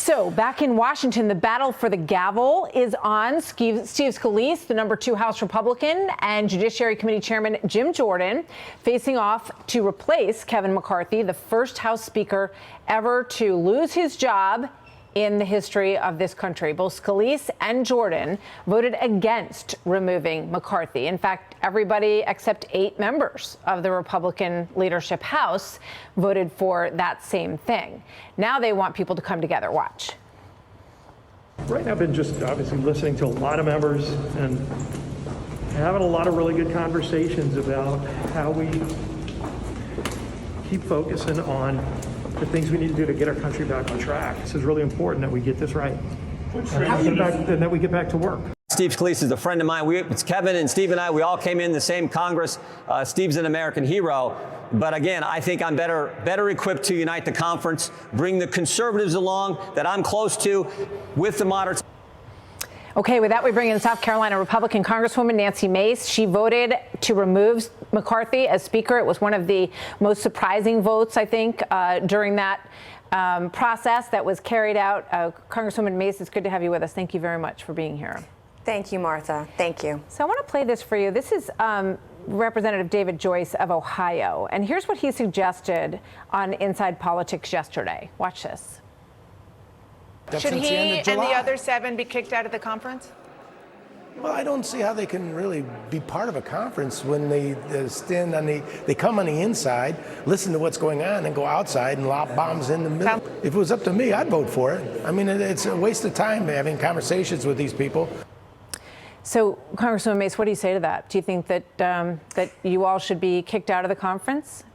So back in Washington, the battle for the gavel is on. Steve Scalise, the #2 House Republican, and Judiciary Committee Chairman Jim Jordan facing off to replace Kevin McCarthy, the first House Speaker ever to lose his job in the history of this country. Both Scalise and Jordan voted against removing McCarthy. In fact, everybody except 8 members of the Republican leadership House voted for that same thing. Now they want people to come together. Watch. Right now, I've been just obviously listening to a lot of members and having a lot of really good conversations about how we keep focusing on the things we need to do to get our country back on track. This is really important that we get this right and that we get back to work. Steve Scalise is a friend of mine. It's Kevin and Steve and I. We all came in the same Congress. Steve's an American hero. But again, I think I'm better equipped to unite the conference, bring the conservatives along that I'm close to with the moderates. Okay, with that, we bring in South Carolina Republican Congresswoman Nancy Mace. She voted to remove McCarthy as Speaker. It was one of the most surprising votes, I think, during that process that was carried out. Congresswoman Mace, it's good to have you with us. Thank you very much for being here. Thank you, Martha. Thank you. So I want to play this for you. This is Representative David Joyce of Ohio. And here's what he suggested on Inside Politics yesterday. Watch this. Should he and the other 7 be kicked out of the conference? Well, I don't see how they can really be part of a conference when they stand on they come on the inside, listen to what's going on, and go outside and lob bombs in the middle. If it was up to me, I'd vote for it. I mean, it's a waste of time having conversations with these people. So, Congresswoman Mace, what do you say to that? Do you think that that you all should be kicked out of the conference?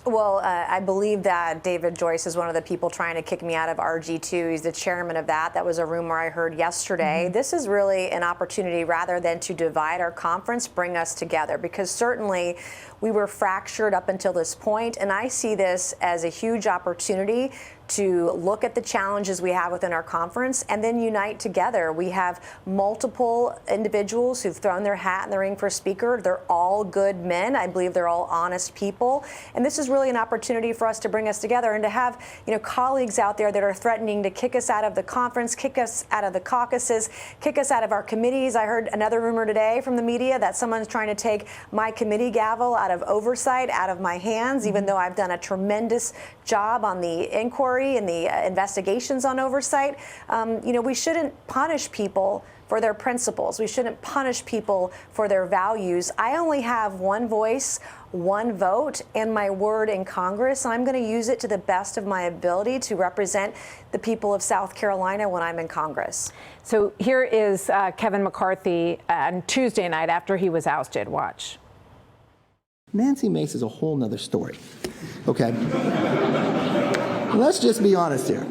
Well, I believe that David Joyce is one of the people trying to kick me out of RG2. He's the chairman of that. That was a rumor I heard yesterday. Mm-hmm. This is really an opportunity, rather than to divide our conference, bring us together, because certainly we were fractured up until this point, and I see this as a huge opportunity to look at the challenges we have within our conference and then unite together. We have multiple individuals who've thrown their hat in the ring for Speaker. They're all good men. I believe they're all honest people. And this is really an opportunity for us to bring us together and to have, colleagues out there that are threatening to kick us out of the conference, kick us out of the caucuses, kick us out of our committees. I heard another rumor today from the media that someone's trying to take my committee gavel out of oversight, out of my hands, even though I've done a tremendous job on the inquiry and the investigations on oversight. We shouldn't punish people for their principles. We shouldn't punish people for their values. I only have one voice, one vote, and my word in Congress. And I'm going to use it to the best of my ability to represent the people of South Carolina when I'm in Congress. So here is Kevin McCarthy on Tuesday night after he was ousted. Watch. Nancy Mace is a whole nother story. Okay. Let's just be honest here.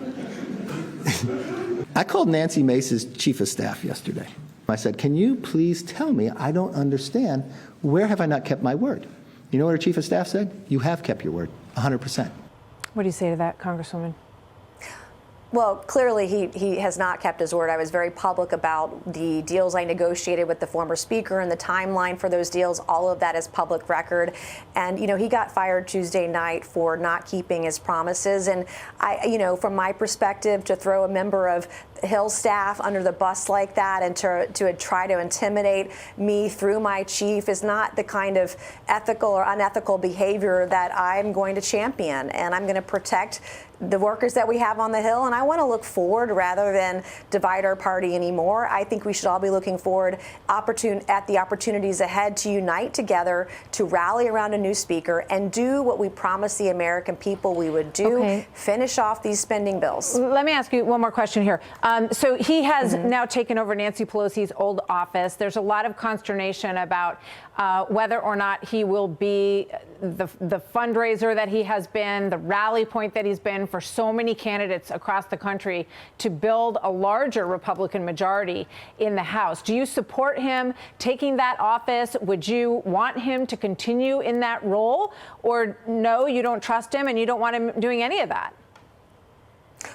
I called Nancy Mace's chief of staff yesterday. I said, can you please tell me, I don't understand, where have I not kept my word? You know what her chief of staff said? You have kept your word, 100%. What do you say to that, Congresswoman? Well, clearly he has not kept his word. I was very public about the deals I negotiated with the former Speaker and the timeline for those deals. All of that is public record. And, he got fired Tuesday night for not keeping his promises. And from my perspective, to throw a member of Hill staff under the bus like that and to try to intimidate me through my chief is not the kind of ethical or unethical behavior that I'm going to champion. And I'm going to protect the workers that we have on the Hill, and I want to look forward rather than divide our party anymore. I think we should all be looking forward at the opportunities ahead to unite together, to rally around a new Speaker, and do what we promised the American people we would do, finish off these spending bills. Let me ask you one more question here. So he has now taken over Nancy Pelosi's old office. There's a lot of consternation about whether or not he will be the fundraiser that he has been, the rally point that he's been for so many candidates across the country to build a larger Republican majority in the House. Do you support him taking that office? Would you want him to continue in that role? Or no, you don't trust him and you don't want him doing any of that?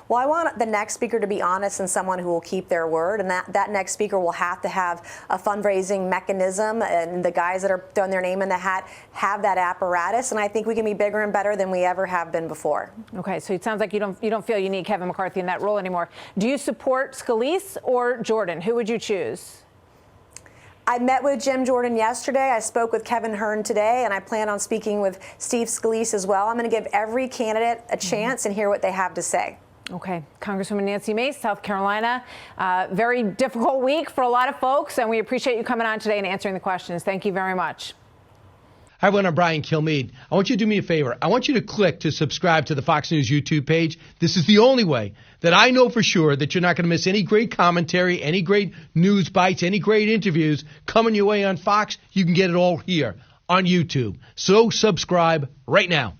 Well, I want the next speaker to be honest and someone who will keep their word, and that next speaker will have to have a fundraising mechanism, and the guys that are throwing their name in the hat have that apparatus, and I think we can be bigger and better than we ever have been before. Okay, so it sounds like you don't feel you need Kevin McCarthy in that role anymore. Do you support Scalise or Jordan? Who would you choose? I met with Jim Jordan yesterday. I spoke with Kevin Hern today, and I plan on speaking with Steve Scalise as well. I'm going to give every candidate a chance and hear what they have to say. Okay. Congresswoman Nancy Mace, South Carolina. Very difficult week for a lot of folks, and we appreciate you coming on today and answering the questions. Thank you very much. Hi, everyone. I'm Brian Kilmeade. I want you to do me a favor. I want you to click to subscribe to the Fox News YouTube page. This is the only way that I know for sure that you're not going to miss any great commentary, any great news bites, any great interviews coming your way on Fox. You can get it all here on YouTube. So subscribe right now.